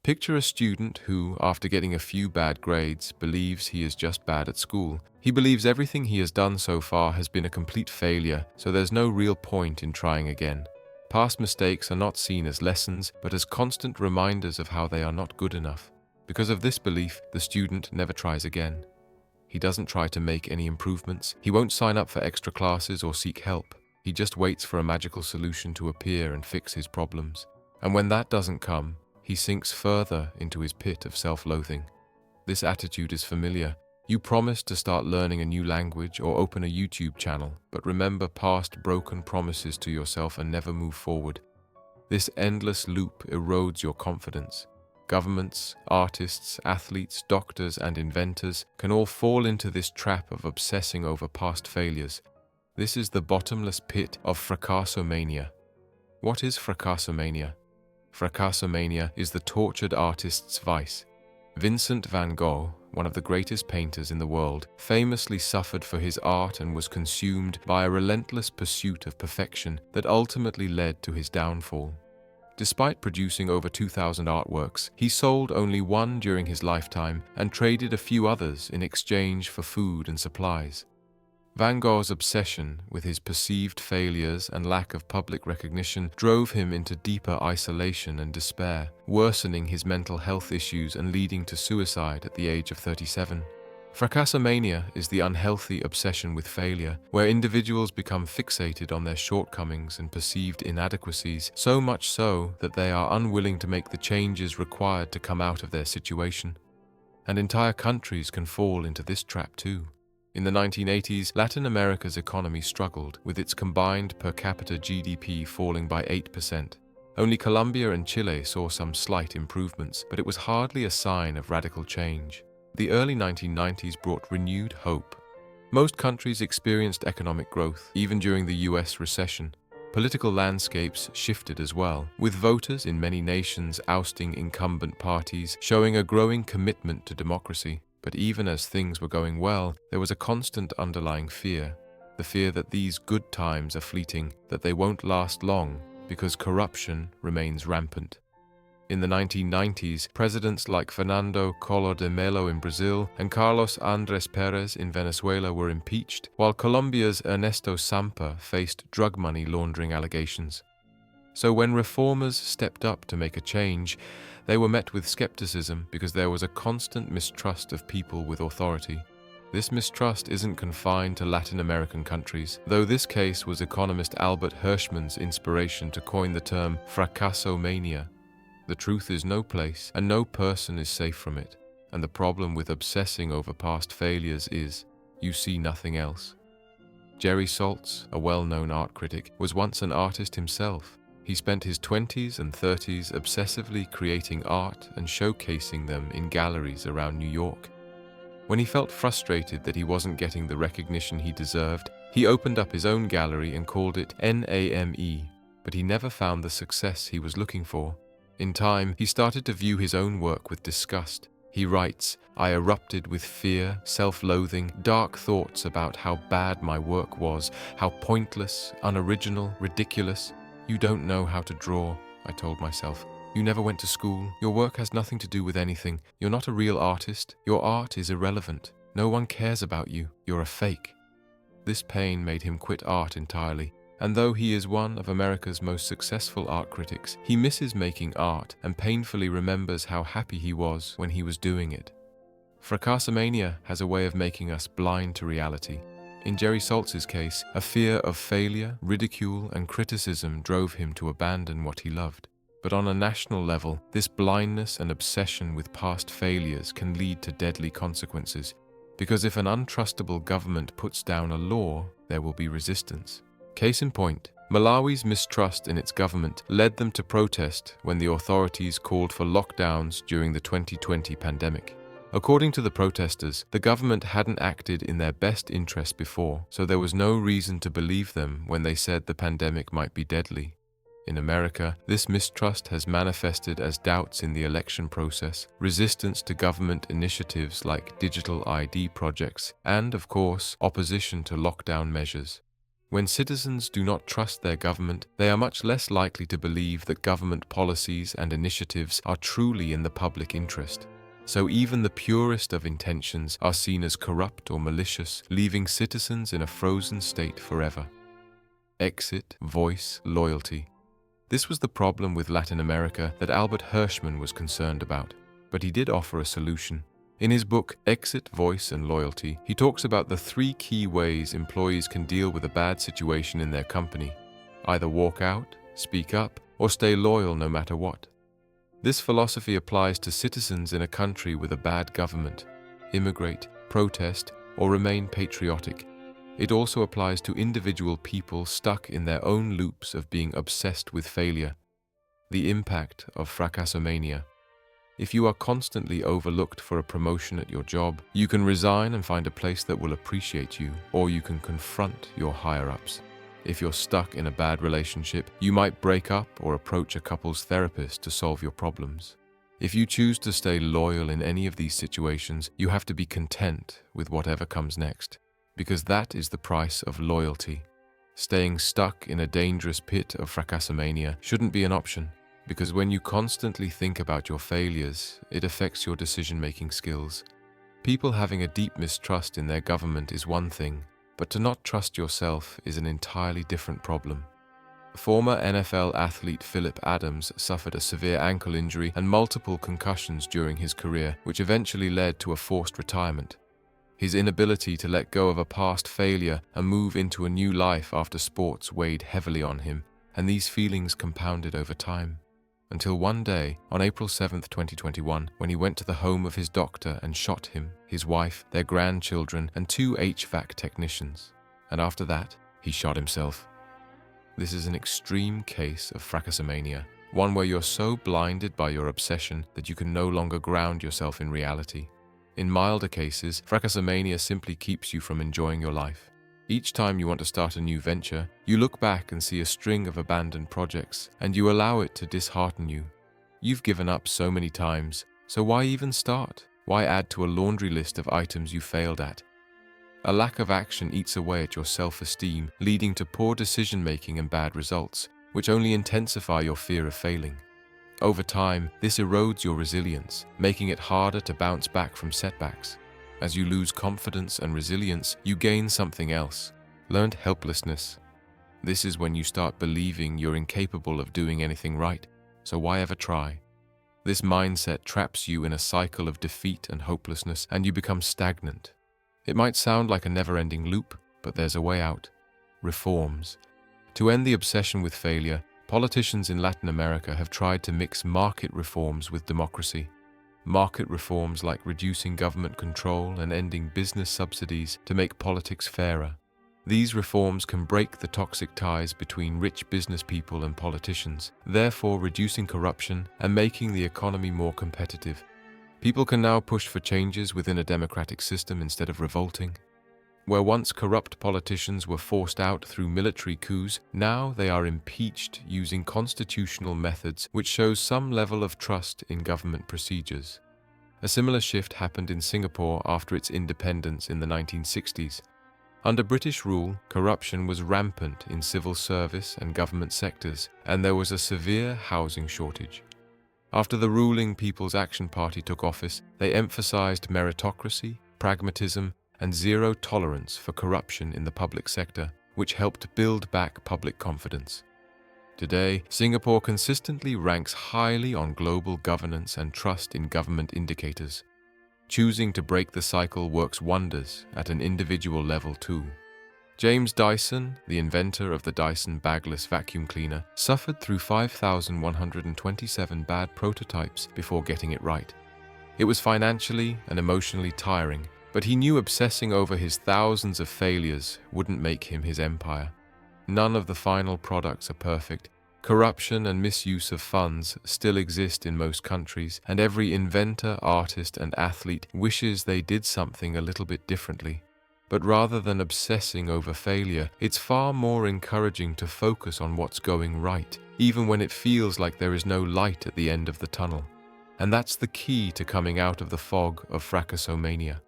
Picture a student who, after getting a few bad grades, believes he is just bad at school. He believes everything he has done so far has been a complete failure, so there's no real point in trying again. Past mistakes are not seen as lessons, but as constant reminders of how they are not good enough. Because of this belief, the student never tries again. He doesn't try to make any improvements. He won't sign up for extra classes or seek help. He just waits for a magical solution to appear and fix his problems. And when that doesn't come, he sinks further into his pit of self-loathing. This attitude is familiar. You promise to start learning a new language or open a YouTube channel, but remember past broken promises to yourself and never move forward. This endless loop erodes your confidence. Governments, artists, athletes, doctors, and inventors can all fall into this trap of obsessing over past failures. This is the bottomless pit of Fracasomania. What is Fracasomania? Fracasomania is the tortured artist's vice. Vincent van Gogh, one of the greatest painters in the world, famously suffered for his art and was consumed by a relentless pursuit of perfection that ultimately led to his downfall. Despite producing over 2,000 artworks, he sold only one during his lifetime and traded a few others in exchange for food and supplies. Van Gogh's obsession with his perceived failures and lack of public recognition drove him into deeper isolation and despair, worsening his mental health issues and leading to suicide at the age of 37. Fracasomania is the unhealthy obsession with failure, where individuals become fixated on their shortcomings and perceived inadequacies, so much so that they are unwilling to make the changes required to come out of their situation. And entire countries can fall into this trap too. In the 1980s, Latin America's economy struggled, with its combined per capita GDP falling by 8%. Only Colombia and Chile saw some slight improvements, but it was hardly a sign of radical change. The early 1990s brought renewed hope. Most countries experienced economic growth, even during the US recession. Political landscapes shifted as well, with voters in many nations ousting incumbent parties, showing a growing commitment to democracy. But even as things were going well, there was a constant underlying fear. The fear that these good times are fleeting, that they won't last long, because corruption remains rampant. In the 1990s, presidents like Fernando Collor de Mello in Brazil and Carlos Andrés Pérez in Venezuela were impeached, while Colombia's Ernesto Samper faced drug money laundering allegations. So when reformers stepped up to make a change, they were met with skepticism because there was a constant mistrust of people with authority. This mistrust isn't confined to Latin American countries, though this case was economist Albert Hirschman's inspiration to coin the term fracasomania. The truth is no place, and no person is safe from it. And the problem with obsessing over past failures is, you see nothing else. Jerry Saltz, a well-known art critic, was once an artist himself. He spent his 20s and 30s obsessively creating art and showcasing them in galleries around New York. When he felt frustrated that he wasn't getting the recognition he deserved, he opened up his own gallery and called it NAME, but he never found the success he was looking for. In time, he started to view his own work with disgust. He writes, "I erupted with fear, self-loathing, dark thoughts about how bad my work was, how pointless, unoriginal, ridiculous. You don't know how to draw," I told myself. "You never went to school. Your work has nothing to do with anything. You're not a real artist. Your art is irrelevant. No one cares about you. You're a fake." This pain made him quit art entirely. And though he is one of America's most successful art critics, he misses making art and painfully remembers how happy he was when he was doing it. Fracasomania has a way of making us blind to reality. In Jerry Saltz's case, a fear of failure, ridicule, and criticism drove him to abandon what he loved. But on a national level, this blindness and obsession with past failures can lead to deadly consequences, because if an untrustable government puts down a law, there will be resistance. Case in point, Malawi's mistrust in its government led them to protest when the authorities called for lockdowns during the 2020 pandemic. According to the protesters, the government hadn't acted in their best interest before, so there was no reason to believe them when they said the pandemic might be deadly. In America, this mistrust has manifested as doubts in the election process, resistance to government initiatives like digital ID projects, and, of course, opposition to lockdown measures. When citizens do not trust their government, they are much less likely to believe that government policies and initiatives are truly in the public interest. So even the purest of intentions are seen as corrupt or malicious, leaving citizens in a frozen state forever. Exit, voice, loyalty. This was the problem with Latin America that Albert Hirschman was concerned about, but he did offer a solution. In his book, Exit, Voice, and Loyalty, he talks about the 3 key ways employees can deal with a bad situation in their company: either walk out, speak up, or stay loyal no matter what. This philosophy applies to citizens in a country with a bad government: immigrate, protest, or remain patriotic. It also applies to individual people stuck in their own loops of being obsessed with failure. The impact of fracasomania. If you are constantly overlooked for a promotion at your job, you can resign and find a place that will appreciate you, or you can confront your higher-ups. If you're stuck in a bad relationship, you might break up or approach a couple's therapist to solve your problems. If you choose to stay loyal in any of these situations, you have to be content with whatever comes next, because that is the price of loyalty. Staying stuck in a dangerous pit of fracasomania shouldn't be an option, because when you constantly think about your failures, it affects your decision-making skills. People having a deep mistrust in their government is one thing, but to not trust yourself is an entirely different problem. Former NFL athlete Philip Adams suffered a severe ankle injury and multiple concussions during his career, which eventually led to a forced retirement. His inability to let go of a past failure and move into a new life after sports weighed heavily on him, and these feelings compounded over time. Until one day, on April 7, 2021, when he went to the home of his doctor and shot him, his wife, their grandchildren, and 2 HVAC technicians. And after that, he shot himself. This is an extreme case of fracasomania, one where you're so blinded by your obsession that you can no longer ground yourself in reality. In milder cases, fracasomania simply keeps you from enjoying your life. Each time you want to start a new venture, you look back and see a string of abandoned projects, and you allow it to dishearten you. You've given up so many times, so why even start? Why add to a laundry list of items you failed at? A lack of action eats away at your self-esteem, leading to poor decision-making and bad results, which only intensify your fear of failing. Over time, this erodes your resilience, making it harder to bounce back from setbacks. As you lose confidence and resilience, you gain something else: learned helplessness. This is when you start believing you're incapable of doing anything right, so why ever try? This mindset traps you in a cycle of defeat and hopelessness, and you become stagnant. It might sound like a never-ending loop, but there's a way out: reforms. To end the obsession with failure, politicians in Latin America have tried to mix market reforms with democracy. Market reforms like reducing government control and ending business subsidies to make politics fairer. These reforms can break the toxic ties between rich business people and politicians, therefore reducing corruption and making the economy more competitive. People can now push for changes within a democratic system instead of revolting. Where once corrupt politicians were forced out through military coups, now they are impeached using constitutional methods, which shows some level of trust in government procedures. A similar shift happened in Singapore after its independence in the 1960s. Under British rule, corruption was rampant in civil service and government sectors, and there was a severe housing shortage. After the ruling People's Action Party took office, they emphasized meritocracy, pragmatism, and zero tolerance for corruption in the public sector, which helped build back public confidence. Today, Singapore consistently ranks highly on global governance and trust in government indicators. Choosing to break the cycle works wonders at an individual level too. James Dyson, the inventor of the Dyson bagless vacuum cleaner, suffered through 5,127 bad prototypes before getting it right. It was financially and emotionally tiring, but he knew obsessing over his thousands of failures wouldn't make him his empire. None of the final products are perfect. Corruption and misuse of funds still exist in most countries, and every inventor, artist, and athlete wishes they did something a little bit differently. But rather than obsessing over failure, it's far more encouraging to focus on what's going right, even when it feels like there is no light at the end of the tunnel. And that's the key to coming out of the fog of fracasomania.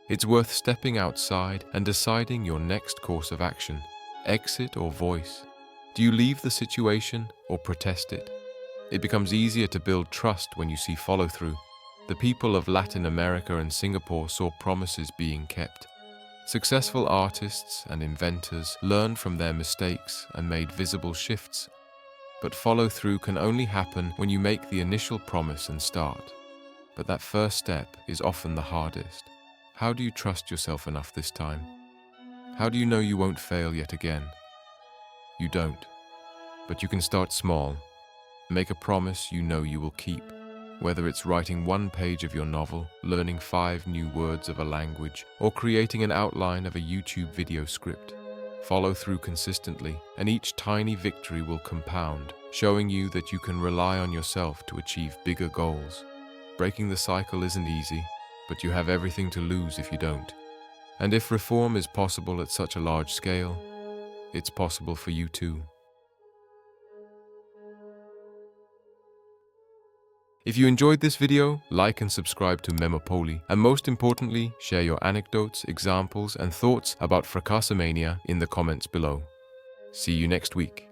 It's worth stepping outside and deciding your next course of action. Exit or voice? Do you leave the situation or protest it? It becomes easier to build trust when you see follow-through. The people of Latin America and Singapore saw promises being kept. Successful artists and inventors learned from their mistakes and made visible shifts. But follow-through can only happen when you make the initial promise and start. But that first step is often the hardest. How do you trust yourself enough this time? How do you know you won't fail yet again? You don't. But you can start small. Make a promise you know you will keep. Whether it's writing one page of your novel, learning 5 new words of a language, or creating an outline of a YouTube video script. Follow through consistently, and each tiny victory will compound, showing you that you can rely on yourself to achieve bigger goals. Breaking the cycle isn't easy, but you have everything to lose if you don't. And if reform is possible at such a large scale, it's possible for you too. If you enjoyed this video, like and subscribe to Memopoli, and most importantly, share your anecdotes, examples, and thoughts about Fracasomania in the comments below. See you next week.